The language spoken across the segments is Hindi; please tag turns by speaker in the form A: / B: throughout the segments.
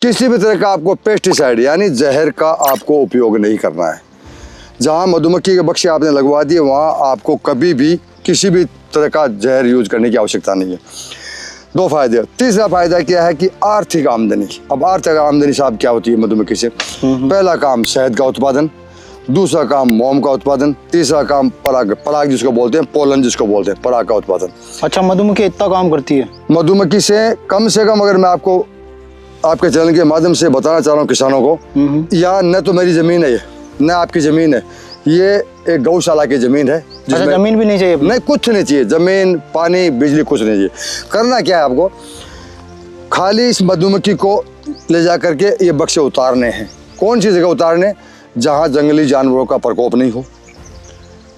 A: किसी भी तरह का आपको पेस्टिसाइड यानी जहर का आपको उपयोग नहीं करना है। जहाँ मधुमक्खी के बक्से आपने लगवा दिए वहाँ आपको कभी भी किसी भी तरह का जहर यूज करने की आवश्यकता नहीं है। 2 फायदे। तीसरा फायदा क्या है कि आर्थिक आमदनी। अब आर्थिक आमदनी साहब क्या होती है मधुमक्खी से? पहला काम शहद का उत्पादन, दूसरा काम मोम का उत्पादन, तीसरा काम पराग जिसको बोलते हैं, पोलन जिसको बोलते हैं, पराग का उत्पादन।
B: अच्छा, मधुमक्खी इतना काम करती है?
A: मधुमक्खी से कम अगर मैं आपको आपके चैनल के माध्यम से बताना चाह रहा हूँ किसानों को, या न तो मेरी जमीन है, न आपकी जमीन है, ये एक गौशाला की जमीन है।
B: अच्छा, जमीन भी नहीं चाहिए?
A: नहीं, कुछ नहीं चाहिए, जमीन, पानी, बिजली कुछ नहीं चाहिए। करना क्या है आपको, खाली इस मधुमक्खी को ले जा करके ये बक्से उतारने हैं। कौन सी जगह उतारने? जहाँ जंगली जानवरों का प्रकोप नहीं हो,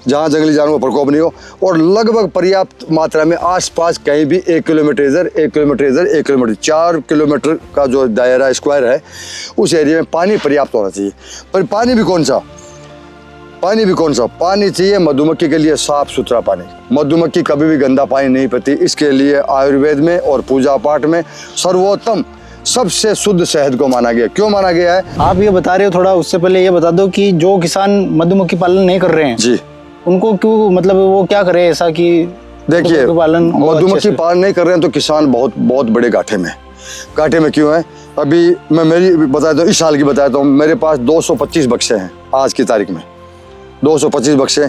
A: जहाँ जंगली जानवरों का प्रकोप नहीं हो, और लगभग पर्याप्त मात्रा में आसपास कहीं भी 1 किलोमीटर इधर, 1 किलोमीटर इधर, 1 किलोमीटर, 4 किलोमीटर का जो दायरा स्क्वायर है उस एरिया में पानी पर्याप्त होना चाहिए। पर पानी भी कौन सा? पानी चाहिए मधुमक्खी के लिए साफ सुथरा पानी। मधुमक्खी कभी भी गंदा पानी नहीं पीती। इसके लिए आयुर्वेद में और पूजा पाठ में सर्वोत्तम सबसे शुद्ध शहद को माना गया। क्यों माना गया है?
B: आप ये बता रहे हो, थोड़ा उससे पहले ये बता दो कि जो किसान मधुमक्खी पालन नहीं कर रहे हैं
A: जी, उनको
B: क्यों, मतलब वो क्या करे ऐसा कि
A: देखिए, मधुमक्खी पालन नहीं कर रहे हैं तो किसान बहुत बड़े घाटे में क्यों है? अभी मैं मेरी बताता हूँ, इस साल की बताता हूँ। मेरे पास 225 बक्से हैं आज की तारीख में, 225 बक्से।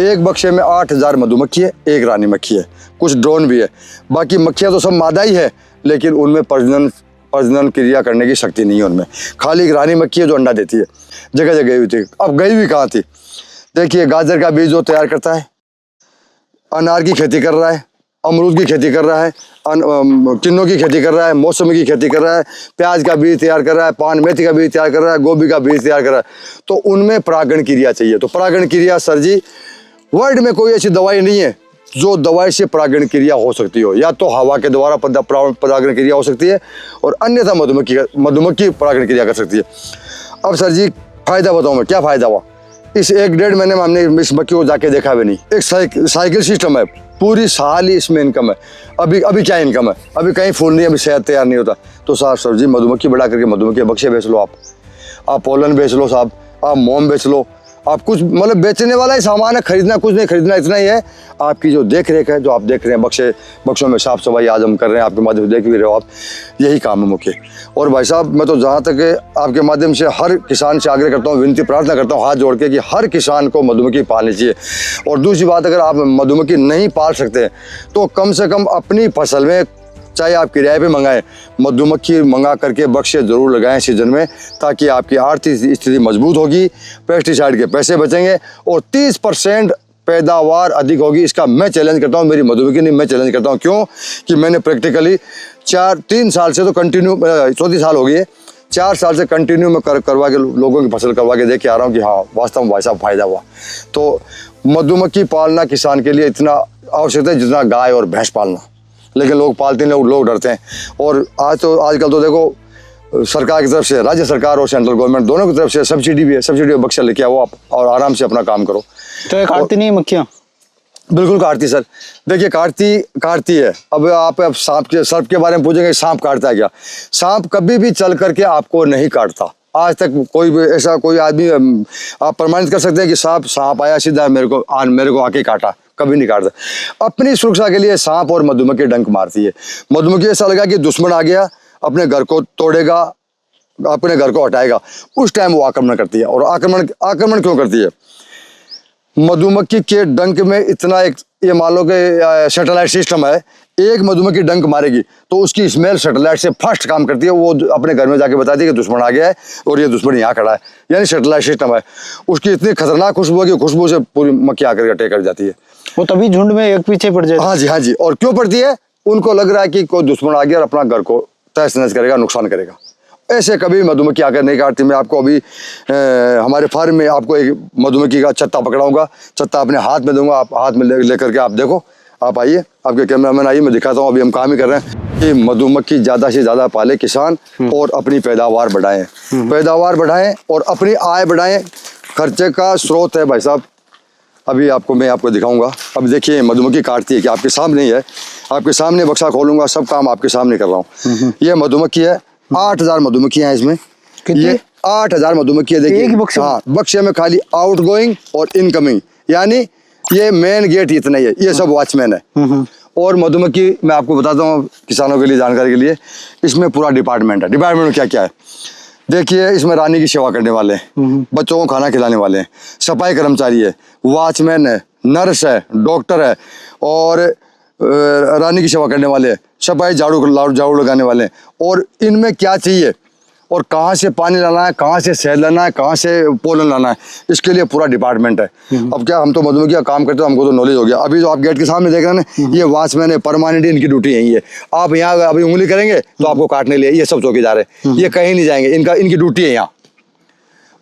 A: एक बक्से में 8000 मधुमक्खी है, एक रानी मक्खी है, कुछ ड्रोन भी है। बाकी मक्खियाँ तो सब मादा ही है, लेकिन उनमें प्रजनन क्रिया करने की शक्ति नहीं है उनमें। खाली एक रानी मक्खी है जो अंडा देती है। जगह जगह हुई थी, अब गई भी कहाँ थी? देखिए, गाजर का बीज वो तैयार करता है, अनार की खेती कर रहा है, अमरूद की खेती कर रहा है, किन्नों की खेती कर रहा है, मौसमी की खेती कर रहा है, प्याज का बीज तैयार कर रहा है, पान मेथी का बीज तैयार कर रहा है, गोभी का बीज तैयार कर रहा है। तो उनमें परागण क्रिया चाहिए। तो परागण क्रिया सर जी, वर्ल्ड में कोई ऐसी दवाई नहीं है जो दवाई से परागण क्रिया हो सकती हो। या तो हवा के द्वारा परागण क्रिया हो सकती है, और अन्यथा मधुमक्खी परागण क्रिया कर सकती है। अब सर जी फायदा बताऊँ मैं, क्या फायदा हुआ? इस 1-1.5 महीने में हमने इस मक्खी को जाके देखा भी नहीं। एक साइकिल सिस्टम है, पूरी साल ही इसमें इनकम है। अभी क्या इनकम है? अभी कहीं फूल नहीं, अभी शहद तैयार नहीं होता। तो साहब सर जी मधुमक्खी बढ़ा करके मधुमक्खी के बक्से बेच लो, आप पोलन बेच लो साहब, आप मोम बेच लो, आप कुछ मतलब बेचने वाला ही सामान है, खरीदना कुछ नहीं, खरीदना इतना ही है। आपकी जो देख रेख है, जो आप देख रहे हैं बक्सों में साफ सफाई आज हम कर रहे हैं, आपके माध्यम से देख भी रहे हो आप, यही काम है मुख्य। और भाई साहब, मैं तो जहाँ तक आपके माध्यम से हर किसान से आग्रह करता हूँ, विनती प्रार्थना करता हूँ हाथ जोड़ के कि हर किसान को मधुमक्खी पालनी चाहिए। और दूसरी बात, अगर आप मधुमक्खी नहीं पाल सकते तो कम से कम अपनी फसल में, चाहे आप किराए पे मंगाएं, मधुमक्खी मंगा करके बक्से ज़रूर लगाएं सीजन में, ताकि आपकी आर्थिक स्थिति मजबूत होगी, पेस्टिसाइड के पैसे बचेंगे और 30% पैदावार अधिक होगी। इसका मैं चैलेंज करता हूं, मेरी मधुमक्खी नहीं, मैं चैलेंज करता हूं। क्यों कि मैंने प्रैक्टिकली 3 साल से तो कंटिन्यू, 34 साल हो गई है, 4 साल से कंटिन्यू मैं करवा के लोगों की फसल करवा के देख के आ रहा हूँ कि हाँ वास्तव में भाई साहब फायदा हुआ। तो मधुमक्खी पालना किसान के लिए इतना आवश्यक है जितना गाय और भैंस पालना। लेकिन लोग पालते नहीं, लोग डरते हैं। और आजकल तो देखो, सरकार की तरफ से, राज्य सरकार और सेंट्रल गवर्नमेंट दोनों की तरफ से सब्सिडी भी है। सब्सिडी बक्सा लेके आओ आप और आराम से अपना काम करो।
B: तो ये काटती नहीं मक्खियाँ?
A: बिल्कुल काटती सर। देखिए, काटती है। अब आप सर्प के बारे में पूछेंगे, सांप काटता है क्या? सांप कभी भी चल करके आपको नहीं काटता। आज तक कोई आदमी आप प्रमाणित कर सकते हैं कि सांप आया सीधा मेरे को आके काटा? कभी नहीं काटता। अपनी सुरक्षा के लिए सांप और मधुमक्खी डंक मारती है। मधुमक्खी ऐसा लगा कि दुश्मन आ गया, अपने घर को तोड़ेगा, अपने घर को हटाएगा, उस टाइम वो आक्रमण करती है। और आक्रमण क्यों करती है? मधुमक्खी के डंक में इतना ये मान लो कि सैटेलाइट सिस्टम है। एक मधुमक्खी डंक मारेगी तो उसकी स्मेल सैटेलाइट से फास्ट काम करती है। वो अपने घर में जाके बताती है कि दुश्मन आ गया है और ये दुश्मन यहाँ खड़ा है, यानी सैटेलाइट सिस्टम है। उसकी इतनी खतरनाक खुशबू है कि खुशबू से पूरी मक्खी आकर अटैक कर जाती है।
B: वो तभी झुंड में एक पीछे पड़ जाती है।
A: हाँ जी। और क्यों पड़ती है? उनको लग रहा है कि कोई दुश्मन आ गया और अपना घर को तहस नहस करेगा, नुकसान करेगा। ऐसे कभी मधुमक्खी आकर नहीं काटती। मैं आपको अभी हमारे फार्म में आपको एक मधुमक्खी का छत्ता पकड़ाऊंगा, छत्ता अपने हाथ में दूंगा, आप हाथ में लेकर के आप देखो। आप आइए, आपके कैमरामैन आइए, मैं दिखाता हूँ। अभी हम काम ही कर रहे हैं कि मधुमक्खी ज़्यादा से ज़्यादा पाले किसान और अपनी पैदावार बढ़ाएं और अपनी आय बढ़ाएं। खर्चे का स्रोत है भाई साहब। अभी मैं आपको दिखाऊंगा। अब देखिए मधुमक्खी काटती है कि आपके सामने ही है, आपके सामने बक्सा खोलूंगा, सब काम आपके सामने कर रहा हूँ। ये मधुमक्खी है, 8,000 मधुमक्खियां हैं इसमें।
B: कितनी?
A: ये 8,000 मधुमक्खियां देखिए
B: एक ही बक्से में?
A: हाँ, बक्से में खाली आउट गोइंग और इनकमिंग, यानी ये मेन गेट इतना ही है, ये सब वॉचमैन है। और मधुमक्खी मैं आपको बताता हूँ किसानों के लिए जानकारी के लिए, इसमें पूरा डिपार्टमेंट है। डिपार्टमेंट में क्या क्या है देखिए, इसमें रानी की सेवा करने वाले हैं, बच्चों को खाना खिलाने वाले हैं, सफाई कर्मचारी है, वॉचमैन है, नर्स है, डॉक्टर है, और रानी की सेवा करने वाले हैं, सफाई झाड़ू लगाने वाले हैं। और इनमें क्या चाहिए और कहाँ से पानी लाना है, कहाँ से शहद लाना है, कहाँ से पोलन लाना है, इसके लिए पूरा डिपार्टमेंट है। अब क्या हम तो मधुमक्खी का काम करते हैं, हमको तो नॉलेज हो गया। अभी जो आप गेट के सामने देख रहे हैं ना, ये वॉचमैन है, परमानेंट इनकी ड्यूटी यही है। आप यहाँ अभी उंगली करेंगे तो आपको काटने लिए ये सब चौकीदार है, ये कहीं नहीं जाएंगे, इनकी ड्यूटी है यहाँ।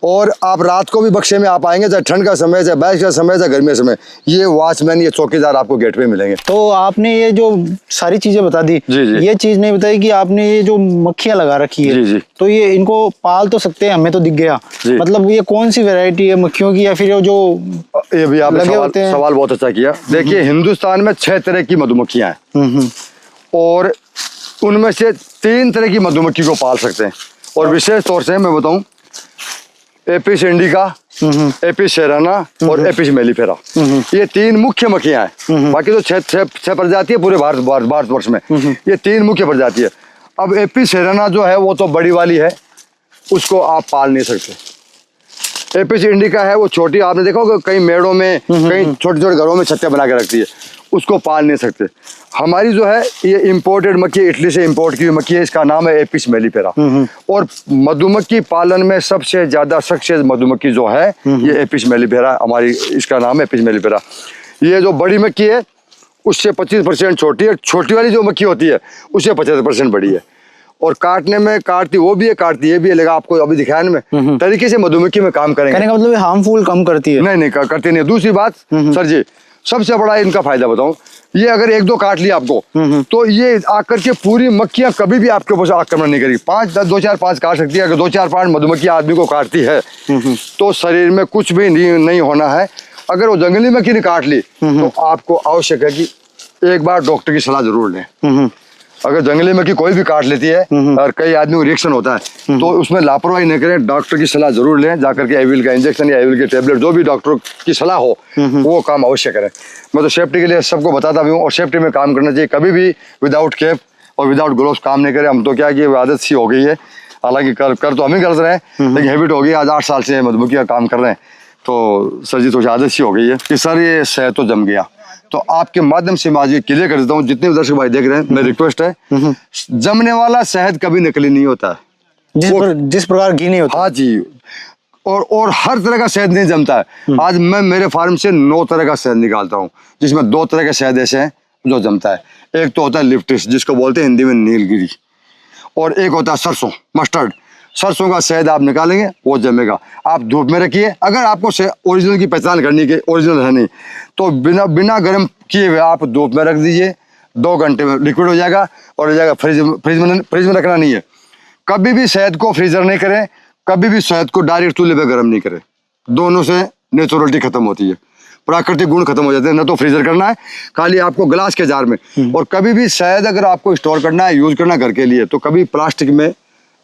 A: और आप रात को भी बक्से में आप आएंगे, चाहे ठंड का समय, चाहे बारिश का समय, चाहे गर्मी का समय, ये वॉचमैन, ये चौकीदार आपको गेट पे मिलेंगे।
B: तो आपने ये जो सारी चीजें बता दी,
A: जी, जी।
B: ये चीज नहीं बताई कि आपने ये जो मक्खियां लगा रखी है,
A: जी, जी।
B: तो ये इनको पाल तो सकते हैं, हमें तो दिख गया,
A: जी।
B: मतलब ये कौन सी वैरायटी है मक्खियों की, या फिर जो
A: ये भी आपने
B: लगे होते हैं?
A: सवाल बहुत अच्छा किया। देखिए हिंदुस्तान में 6 तरह की मधुमक्खियां हैं और उनमें से 3 तरह की मधुमक्खी को पाल सकते हैं। और विशेष तौर से मैं बताऊं, एपिस इंडिका, एपिस सेराना और एपिस मेलिफेरा, ये 3 मुख्य मक्खियां हैं। बाकी तो 6 प्रजाति है पूरे भारतवर्ष में, ये 3 मुख्य प्रजाति है। अब एपिस सेराना जो है वो तो बड़ी वाली है, उसको आप पाल नहीं सकते। एपिस इंडिका है वो छोटी, आपने देखा होगा कई मेड़ों में, कई छोटे छोटे घरों में छत्तियां बना के रखती है, उसको पाल नहीं सकते। हमारी जो है ये इंपोर्टेड मक्खी, इटली से इंपोर्ट की हुई मक्खी है, इसका नाम है एपिस मेलिफेरा। और मधुमक्खी पालन में सबसे ज्यादा सक्सेस मधुमक्खी जो है ये एपिस मेलिफेरा, हमारी इसका नाम है एपिस मेलिफेरा। ये जो बड़ी मक्खी है उससे 25% छोटी है, छोटी वाली जो मक्खी होती है उससे 75% बड़ी है। और काटने में काटती वो भी है, काटती ये भी है, लेकिन आपको अभी दिखाया ना मैं तरीके से मधुमक्खी में काम करेंगे।
B: कहने का मतलब हार्मफुल कम करती है?
A: नहीं करती नहीं। दूसरी बात सर जी, सबसे बड़ा इनका फायदा बताऊं, ये अगर 1-2 काट लिया आपको तो ये आकर के पूरी मक्खियां कभी भी आपके ऊपर आक्रमण नहीं करेगी। 2-4-5 काट सकती है। अगर 2-4-5 मधुमक्खियां आदमी को काटती है तो शरीर में कुछ भी नहीं होना है। अगर वो जंगली मक्खी ने काट ली तो आपको आवश्यक है कि एक बार डॉक्टर की सलाह जरूर लें। अगर जंगली मक्खी कोई भी काट लेती है और कई आदमी को रिएक्शन होता है तो उसमें लापरवाही नहीं करें, डॉक्टर की सलाह जरूर लें, जाकर के एविल का इंजेक्शन या एविल के टेबलेट, जो भी डॉक्टर की सलाह हो वो काम अवश्य करें। मैं तो सेफ्टी के लिए सबको बताता भी हूँ, और सेफ्टी में काम करना चाहिए। कभी भी विदाउट कैप और विदाउट ग्लोव्स काम नहीं करें। हम तो क्या कि आदत सी हो गई है, हालांकि कर तो हम ही करते रहे, लेकिन हैबिट हो गई। आज 8 साल से मधुमक्खी का काम कर रहे हैं तो सर जी थोड़ी आदत सी हो गई है कि सर ये शहद तो जम गया। तो आपके माध्यम से मैं आज ये क्लियर कर देता हूँ, जितने भी दर्शक भाई देख रहे हैं, मेरी रिक्वेस्ट है, जमने वाला शहद कभी नकली नहीं होता है,
B: जिस प्रकार घी नहीं होता।
A: हाँ जी, और हर तरह का शहद नहीं जमता है। आज मैं मेरे फार्म से 9 तरह का शहद निकालता हूँ, जिसमें 2 तरह के शहद ऐसे हैं जो जमता है। एक तो होता है लिप्टिस, जिसको बोलते हैं हिंदी में नीलगिरी, और एक होता है सरसों, मस्टर्ड। सरसों का शहद आप निकालेंगे वो जमेगा। आप धूप में रखिए। अगर आपको ओरिजिनल की पहचान करनी है, ओरिजिनल है नहीं, तो बिना गर्म किए हुए आप धूप में रख दीजिए, 2 घंटे में लिक्विड हो जाएगा और हो जाएगा। फ्रिज में रखना नहीं है। कभी भी शहद को फ्रीजर नहीं करें, कभी भी शहद को डायरेक्ट चूल्हे पे गर्म नहीं करें। दोनों से नेचुरलिटी खत्म होती है, प्राकृतिक गुण खत्म हो जाते हैं। न तो फ्रीजर करना है, खाली आपको ग्लास के जार में। और कभी भी शहद अगर आपको स्टोर करना है, यूज करना घर के लिए, तो कभी प्लास्टिक में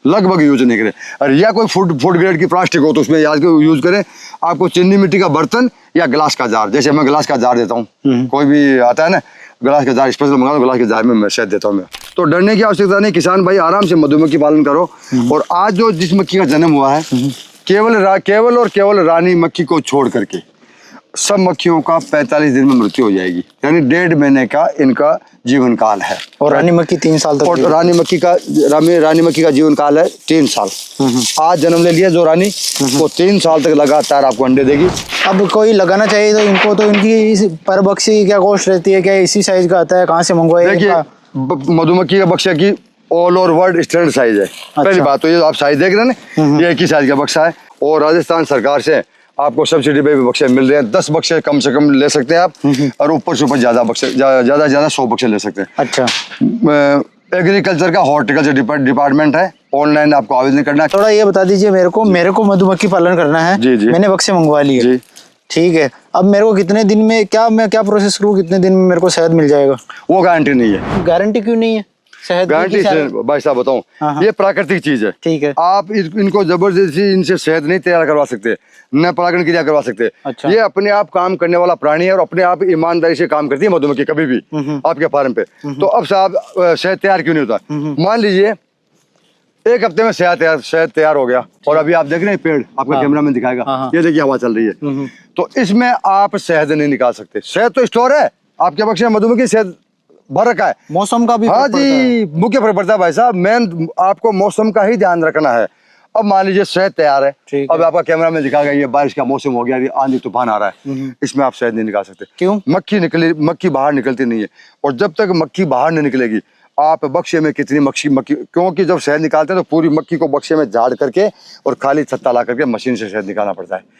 A: लगभग यूज नहीं करें। और या कोई फूड ग्रेड की प्लास्टिक हो तो उसमें याद के यूज करें। आपको चीनी मिट्टी का बर्तन या ग्लास का जार, जैसे मैं ग्लास का जार देता हूँ, कोई भी आता है ना ग्लास का जार स्पेशल मंगा, ग्लास के जार में मैं शहद देता हूँ मैं। तो डरने की आवश्यकता नहीं, किसान भाई आराम से मधुमक्खी पालन करो। और आज जो जिस मक्खी का जन्म हुआ है, केवल रानी मक्खी को छोड़ करके सब मक्खियों का 45 दिन में मृत्यु हो जाएगी, यानी 1.5 महीने का इनका जीवन काल है।
B: और रानी मक्खी 3 साल तक।
A: और रानी मक्खी का जीवन काल है 3 साल। आज जन्म ले लिया जो रानी, वो 3 साल तक लगातार आपको अंडे देगी।
B: अब कोई लगाना चाहिए तो इनको, तो इनकी पर बक्से की क्या कॉस्ट रहती है? क्या इसी साइज का आता है? कहाँ से मंगवाए?
A: देखिए मधुमक्खी का बक्सा की all over world standard size है। पहली बात तो ये आप साइज देख रहे हैं ना, ये एक ही साइज का बक्सा है। और राजस्थान सरकार से आपको सब्सिडी पे भी बक्से मिल रहे हैं। 10 बक्से कम से कम ले सकते हैं आप, और ऊपर से ऊपर ज्यादा 100 बक्से ले सकते हैं।
B: अच्छा,
A: एग्रीकल्चर का हॉर्टिकल्चर डिपार्टमेंट है, ऑनलाइन आपको आवेदन करना है।
B: थोड़ा ये बता दीजिए मेरे को मधुमक्खी पालन करना है।
A: जी जी,
B: मैंने बक्से मंगवा लिए।
A: जी
B: ठीक है, अब मेरे को कितने दिन में, मैं क्या प्रोसेस करूँ, कितने दिन में मेरे को शहद मिल जाएगा?
A: वो गारंटी नहीं है।
B: गारंटी क्यों नहीं है? शहद
A: गारंटी
B: की
A: से
B: सारे-
A: भाई साहब बताऊं,
B: हाँ, हाँ।
A: ये प्राकृतिक चीज है।
B: ठीक है।
A: आप इनको जबरदस्ती इनसे शहद नहीं तैयार करवा सकते, न परागण क्रिया करवा सकते।
B: अच्छा।
A: ये अपने आप काम करने वाला प्राणी है और अपने आप ईमानदारी से काम करती है मधुमक्खी कभी भी आपके फार्म पे। तो अब साहब शहद तैयार क्यों नहीं होता? मान लीजिए एक हफ्ते में शहद तैयार हो गया और अभी आप देख रहे हैं पेड़, आपका
B: हाँ।
A: कैमरा में दिखाएगा,
B: हाँ, हाँ।
A: ये देखिए हवा चल रही है। तो इसमें आप शहद नहीं निकाल सकते। शहद तो स्टोर है आपके बक्से में, मधुमक्खी शहद भर रखा है।
B: मौसम का भी
A: हाँ
B: फर्क पड़ता है।
A: जी, मुख्य फर्क पड़ता है भाई साहब। मेन आपको मौसम का ही ध्यान रखना है। अब मान लीजिए शहद तैयार है,
B: ठीक
A: अब
B: है।
A: आपका कैमरा में दिखाएगा ये बारिश का मौसम हो गया, ये आंधी तूफान आ रहा है, इसमें आप शहद नहीं निकाल सकते।
B: क्यों?
A: मक्खी बाहर निकलती नहीं है, और जब तक मक्खी बाहर नहीं निकलेगी आप बक्से में कितनी मक्खी, क्योंकि जब शहद निकालते हैं तो पूरी मक्खी को बक्से में झाड़ करके और खाली छत्ता ला करके मशीन से शहद निकालना पड़ता है।